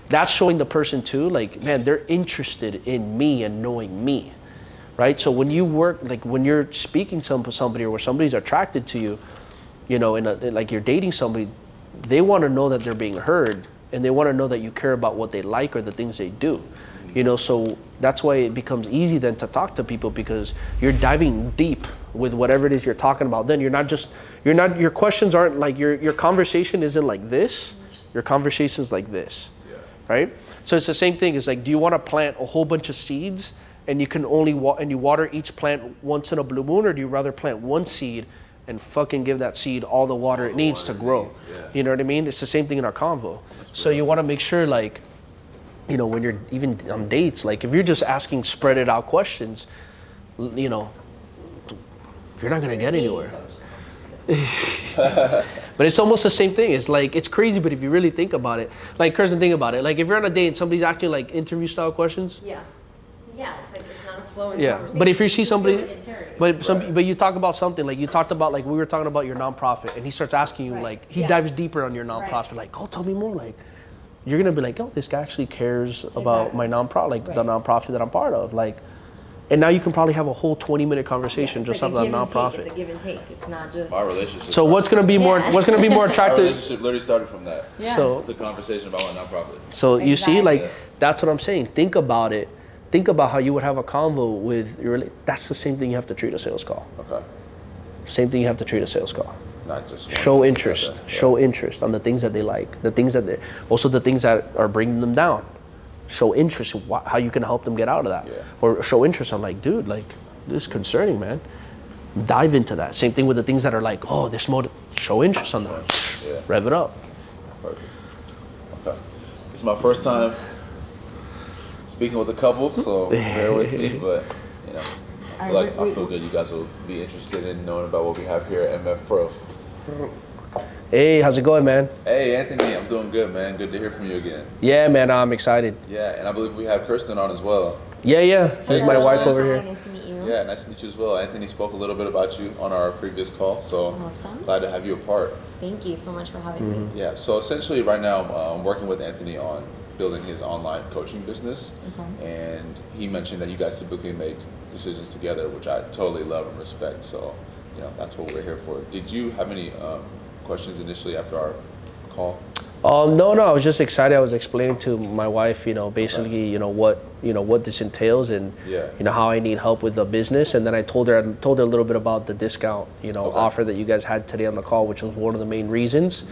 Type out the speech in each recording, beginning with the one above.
that's showing the person too, like, man, they're interested in me and knowing me, right? So when you work, like when you're speaking to somebody or where somebody's attracted to you, you know, like you're dating somebody, they want to know that they're being heard, and they want to know that you care about what they like or the things they do, you know. So that's why it becomes easy then to talk to people, because you're diving deep with whatever it is you're talking about. Then your questions aren't like, your conversation isn't like this, your conversation's like this, right? So it's the same thing. It's like, do you want to plant a whole bunch of seeds and you can only you water each plant once in a blue moon, or do you rather plant one seed and fucking give that seed all the water it needs to grow? You know what I mean? It's the same thing in our convo. So you want to make sure, like, you know, when you're even on dates, like if you're just asking spread it out questions, you know, you're not going to get anywhere. But it's almost the same thing. It's like, it's crazy, but if you really think about it, like, Kirsten, think about it. Like if you're on a date and somebody's asking like interview style questions. Yeah, it's like, it's not a flowing conversation. But if you see somebody, but you talk about something, like you talked about, like we were talking about your nonprofit, and he starts asking you, like, he dives deeper on your nonprofit, like, oh, tell me more. Like, you're gonna be like, oh, this guy actually cares about my nonprofit, like the nonprofit that I'm part of, like. And now you can probably have a whole 20-minute conversation just about that nonprofit. It's a give and take. It's not just my relationship. So what's gonna be more attractive? My relationship literally started from that. So the conversation about my nonprofit. So you see, like, that's what I'm saying. Think about it. Think about how you would have a convo with your. That's the same thing you have to treat a sales call. Okay. Same thing you have to treat a sales call. Not just show interest. Show interest on the things that they like, the things that they, also the things that are bringing them down. Show interest in how you can help them get out of that, or show interest on, like, dude, like, this is concerning, man. Dive into that. Same thing with the things that are like, oh, this mode. Show interest on that. Rev it up. Perfect. Okay. It's my first time speaking with a couple, so bear with me, but you know, I feel good. You guys will be interested in knowing about what we have here at MF Pro. Hey, how's it going, man? Hey, Anthony, I'm doing good, man. Good to hear from you again. Yeah, man, I'm excited. Yeah, and I believe we have Kirsten on as well. Yeah. This is my wife over here. Nice to meet you. Yeah, nice to meet you as well. Anthony spoke a little bit about you on our previous call, so glad to have you a part. Thank you so much for having me. Yeah, so essentially right now I'm working with Anthony on building his online coaching business, and he mentioned that you guys typically make decisions together, which I totally love and respect. So, you know, that's what we're here for. Did you have any questions initially after our call? No, I was just excited. I was explaining to my wife, you know, basically, you know, what this entails, and you know, how I need help with the business. And then I told her a little bit about the discount, you know, offer that you guys had today on the call, which was one of the main reasons.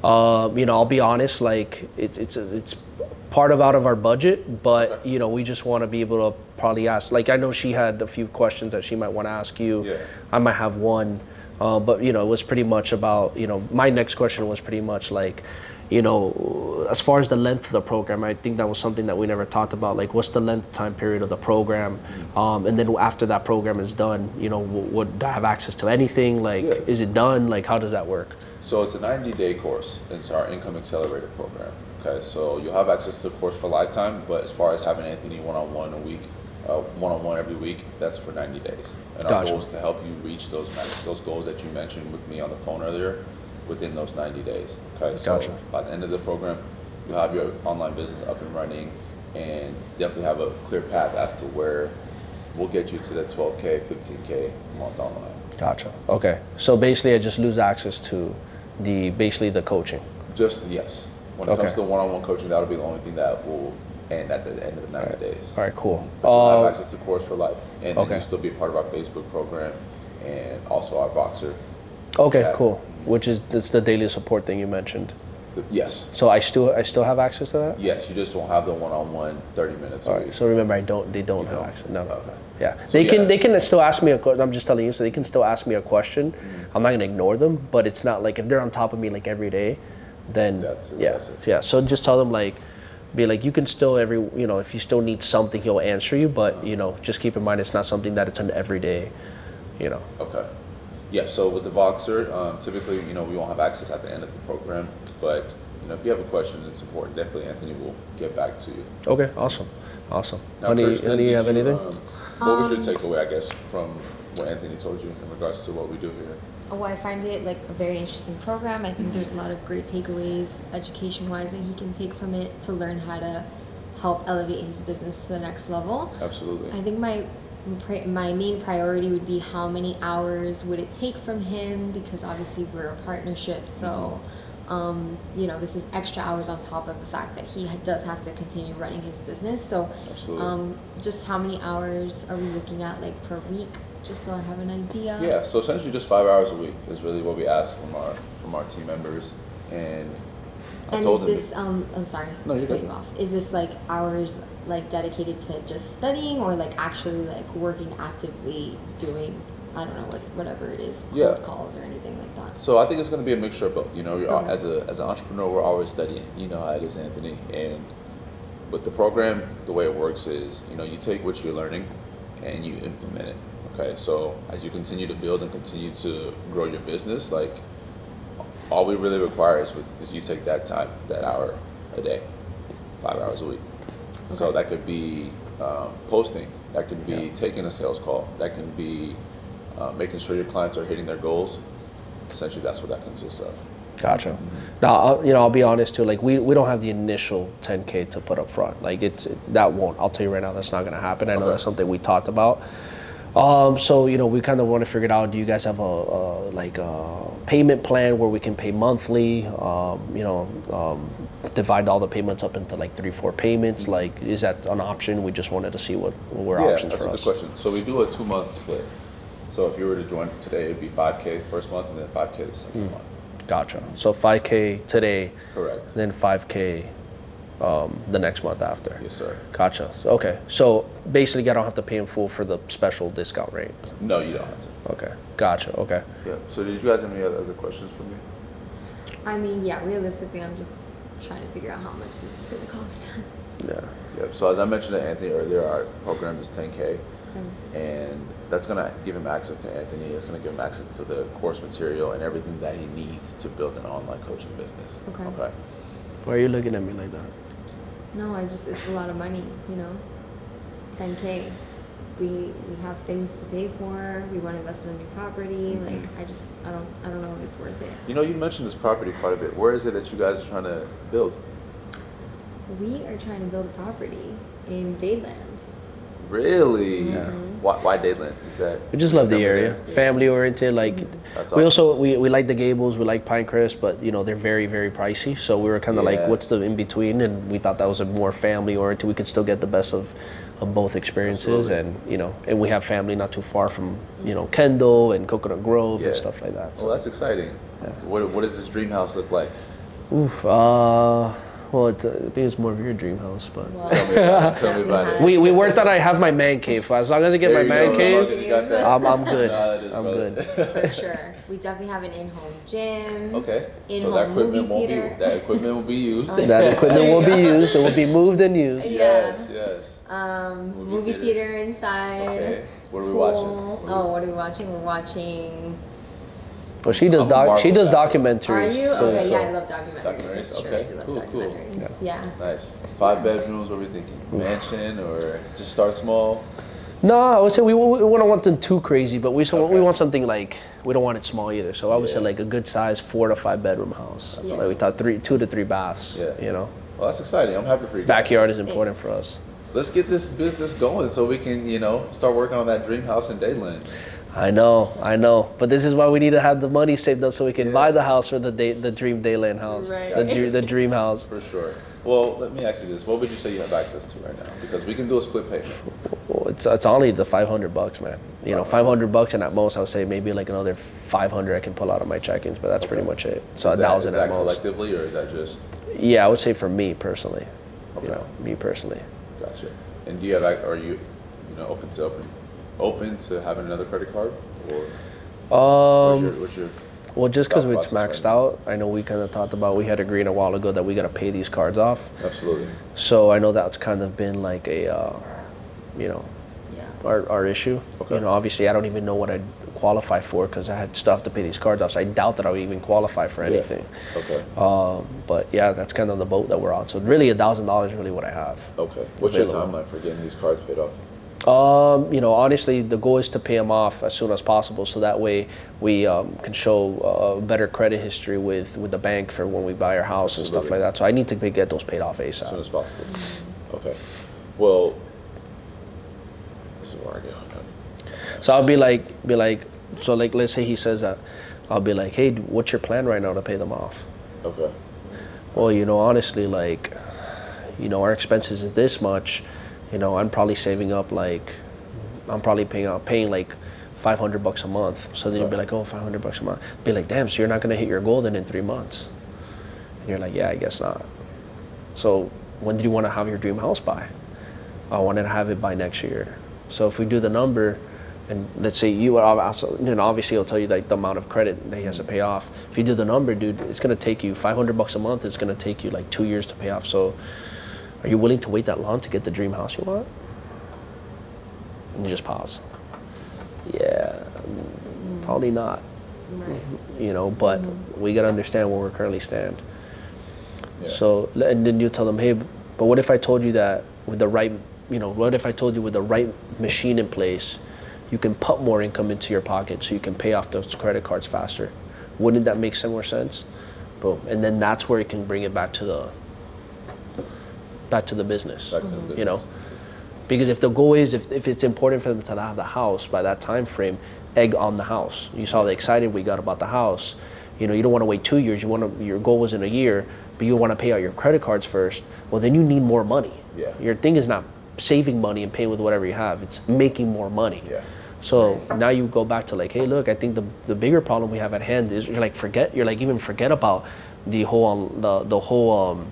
You know, I'll be honest, like it's part out of our budget, but you know, we just want to be able to probably ask. Like, I know she had a few questions that she might want to ask you. I might have one. But you know, it was pretty much about, you know, my next question was pretty much like, you know, as far as the length of the program, I think that was something that we never talked about. Like, what's the length time period of the program? And then after that program is done, you know, would I have access to anything? Like, is it done? Like, how does that work? So it's a 90-day course. It's our Income Accelerator program. Okay, so you'll have access to the course for lifetime, but as far as having Anthony one-on-one a week, one-on-one every week, that's for 90 days. And our goal is to help you reach those goals that you mentioned with me on the phone earlier within those 90 days. Okay, so by the end of the program, you'll have your online business up and running, and definitely have a clear path as to where we'll get you to the 12K, 15K a month online. Gotcha. Okay, so basically I just lose access to the coaching. Yes. When it comes to the one-on-one coaching, that'll be the only thing that will end at the end of the 90 days. All right, cool. But you'll have access to the course for life, and then you'll still be a part of our Facebook program and also our Voxer. Okay, chat. Cool. Which is the daily support thing you mentioned. Yes. So I still have access to that? Yes, you just won't have the one-on-one 30 minutes a week. So remember, they don't have access. No. Okay. Yeah. So they can still ask me a question. I'm just telling you, so they can still ask me a question. I'm not gonna ignore them, but it's not like if they're on top of me like every day, then that's excessive. Yeah. So just tell them, like, be like, you can still if you still need something, he'll answer you, but you know, just keep in mind it's not something that it's an everyday, you know. Okay. Yeah, so with the Voxer, typically, you know, we won't have access at the end of the program, but you know, if you have a question and support, definitely Anthony will get back to you. Okay, awesome. Now, Honey, Kirsten, you have anything? What was your takeaway, I guess, from what Anthony told you in regards to what we do here? Oh, I find it like a very interesting program. I think there's a lot of great takeaways education-wise that he can take from it to learn how to help elevate his business to the next level. Absolutely. I think my main priority would be how many hours would it take from him, because obviously we're a partnership, so you know, this is extra hours on top of the fact that he does have to continue running his business. So just how many hours are we looking at, like, per week, just so I have an idea? Yeah, so essentially just 5 hours a week is really what we ask from our team members. And I told them. Is this I'm sorry to cut you off. Is this like hours like dedicated to just studying, or like actually like working actively doing, I don't know, whatever it is, cold calls or anything like that? So I think it's going to be a mixture of both. You know, as an entrepreneur, we're always studying. You know how it is, Anthony. And with the program, the way it works is, you know, you take what you're learning and you implement it. Okay, so as you continue to build and continue to grow your business, like, all we really require is you take that time, that hour a day, 5 hours a week. Okay. So that could be posting, that could be taking a sales call, that can be making sure your clients are hitting their goals. Essentially, that's what that consists of. Gotcha. Now, you know, I'll be honest too. Like, we don't have the initial 10K to put up front. Like, that won't. I'll tell you right now, that's not going to happen. I know that's something we talked about. So, you know, we kind of want to figure it out. Do you guys have a payment plan where we can pay monthly? You know, divide all the payments up into like 3-4 payments. Like, is that an option? We just wanted to see what were options for us. Yeah, that's a good question. So we do a 2-month split. So if you were to join today, it'd be $5K first month and then $5K the second month. Gotcha. So $5K today. Correct. Then $5K the next month after. Yes, sir. Gotcha. So, okay. So basically, I don't have to pay in full for the special discount rate. No, you don't have to. Okay. Gotcha. Okay. Yeah. So did you guys have any other questions for me? I mean, yeah. Realistically, I'm just trying to figure out how much this is going to cost us. Yeah. Yeah. So as I mentioned to Anthony earlier, our program is 10K, and that's going to give him access to Anthony. It's going to give him access to the course material and everything that he needs to build an online coaching business. Okay. Why are you looking at me like that? No, it's a lot of money, you know. 10K. We have things to pay for. We want to invest in a new property. Like, I don't know if it's worth it. You know, you mentioned this property quite a bit. Where is it that you guys are trying to build? We are trying to build a property in Dadeland. Really? Yeah. Why Dadeland? Is that? We just love the area. Family oriented. Like, we also we like the Gables. We like Pinecrest, but you know they're very, very pricey. So we were kind of like, what's the in between? And we thought that was a more family oriented. We could still get the best of both experiences. Absolutely. And you know, and we have family not too far from, you know, Kendall and Coconut Grove and stuff like that. So. Well, that's exciting. Yeah. So what does this dream house look like? Oof. Well, I think it's more of your dream house, but tell me about it. We worked on. I have my man cave. As long as I get my man cave, I'm good. I'm good. For sure. We definitely have an in-home gym. Okay. So that equipment will be used. That equipment will be used. It will be moved and used. Yes. Movie theater inside. Okay. What are we watching? What are we watching? We're watching. Well, she does documentaries. Are you? So, okay, yeah, I love documentaries. Okay, cool. Yeah. Nice. 5 bedrooms, what are we thinking? Mansion or just start small? No, I would say we don't want them too crazy, but we want something like, we don't want it small either. So I would say like a good size 4 to 5 bedroom house. Like we thought 2 to 3 baths. Yeah. You know. Well, that's exciting. I'm happy for you. Backyard is important for us. Let's get this business going so we can, you know, start working on that dream house in Dadeland. I know, but this is why we need to have the money saved up so we can buy the house for the dream Dadeland house, right. the dream house. For sure. Well, let me ask you this: what would you say you have access to right now? Because we can do a split payment. Well, it's only the $500, man. You know, $500, and at most I would say maybe like another $500 I can pull out of my check-ins, but that's pretty much it. So $1,000 at most. Is that collectively, or is that just? Yeah, I would say for me personally. Okay. You know, me personally. Gotcha. And do you have? Are you open to having another credit card, or what's your well, just because it's maxed out, I know we kind of talked about, we had agreed a while ago that we got to pay these cards off. Absolutely. So I know that's kind of been like a, you know, our issue. Okay. You know, obviously I don't even know what I'd qualify for because I had stuff to pay these cards off. So I doubt that I would even qualify for anything. Okay. But yeah, that's kind of the boat that we're on. So really $1,000 is really what I have. Okay. What's your timeline for getting these cards paid off? You know, honestly, the goal is to pay them off as soon as possible, so that way we can show a better credit history with the bank for when we buy our house and stuff like that. So I need to get those paid off ASAP. As soon as possible. Okay. Well, this is where I go. So I'll be like, so like, let's say he says that, I'll be like, hey, what's your plan right now to pay them off? Okay. Well, you know, honestly, like, you know, our expenses is this much. You know, I'm probably saving up like, I'm probably paying like $500 a month. So then you'll be like, oh, $500 a month. Be like, damn, so you're not gonna hit your goal then in 3 months. And you're like, yeah, I guess not. So when did you want to have your dream house by? I wanted to have it by next year. So if we do the number, and let's say you also, you know, obviously he'll tell you like the amount of credit that he has to pay off. If you do the number, dude, it's gonna take you $500 a month. It's gonna take you like 2 years to pay off. So are you willing to wait that long to get the dream house you want? And you just pause. Yeah, probably not. Right. You know, but we gotta understand where we currently stand. Yeah. So, and then you tell them, hey, but what if I told you that with the right, you know, what if I told you with the right machine in place, you can put more income into your pocket so you can pay off those credit cards faster? Wouldn't that make some more sense? Boom. And then that's where you can bring it back to the business. Back to the business. You know, because if the goal is, if it's important for them to have the house by that time frame, egg on the house. You saw the excited we got about the house. You know, you don't want to wait 2 years. You want to, your goal was in a year, but you want to pay out your credit cards first. Well, then you need more money. Yeah. Your thing is not saving money and paying with whatever you have. It's making more money. Yeah. So now you go back to like, hey, look, I think the bigger problem we have at hand is you're like even forget about the whole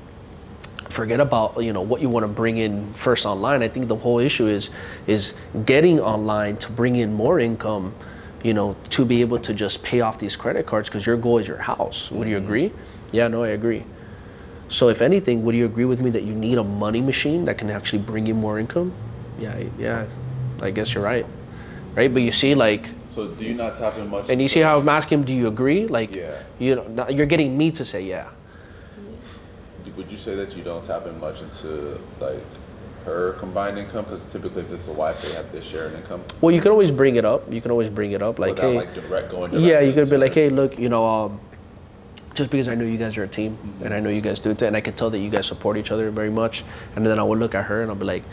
forget about, you know, what you want to bring in first online. I think the whole issue is getting online to bring in more income, you know, to be able to just pay off these credit cards, because your goal is your house. Would you agree? Yeah, no, I agree. So if anything, would you agree with me that you need a money machine that can actually bring you more income? Yeah, I guess you're right. Right, but you see, like. So do you not tap in much? And you see how I'm asking him, do you agree? Like, yeah. You know, you're getting me to say yeah. Would you say that you don't tap in much into like her combined income? Because typically, if it's a wife, they have this shared income. Well, you can always bring it up. You can always bring it up, like, without, hey, like going direct yeah, you could be like, hey, look, you know, just because I know you guys are a team, and I know you guys do it, and I can tell that you guys support each other very much, and then I would look at her and I'll be like,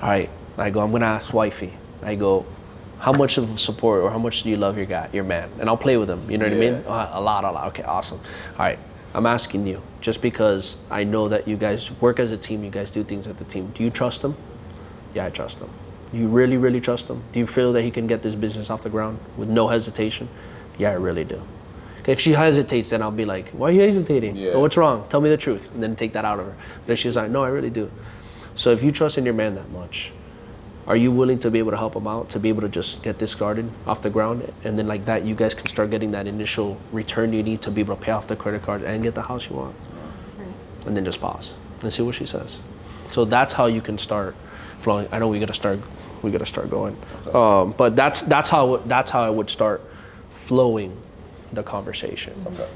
all right, I go, I'm gonna ask wifey. I go, how much of support or how much do you love your man? And I'll play with him. You know what I mean? A lot. Okay, awesome. All right, I'm asking you, just because I know that you guys work as a team, you guys do things as a team. Do you trust him? Yeah, I trust him. Do you really, really trust him? Do you feel that he can get this business off the ground with no hesitation? Yeah, I really do. Okay, if she hesitates, then I'll be like, why are you hesitating? Yeah. Oh, what's wrong? Tell me the truth, and then take that out of her. But if she's like, no, I really do. So if you trust in your man that much, are you willing to be able to help him out, to be able to just get this garden off the ground? And then like that, you guys can start getting that initial return you need to be able to pay off the credit card and get the house you want. Right. And then just pause and see what she says. So that's how you can start flowing. I know we gotta start going. Okay. But that's how I would start flowing the conversation. Okay.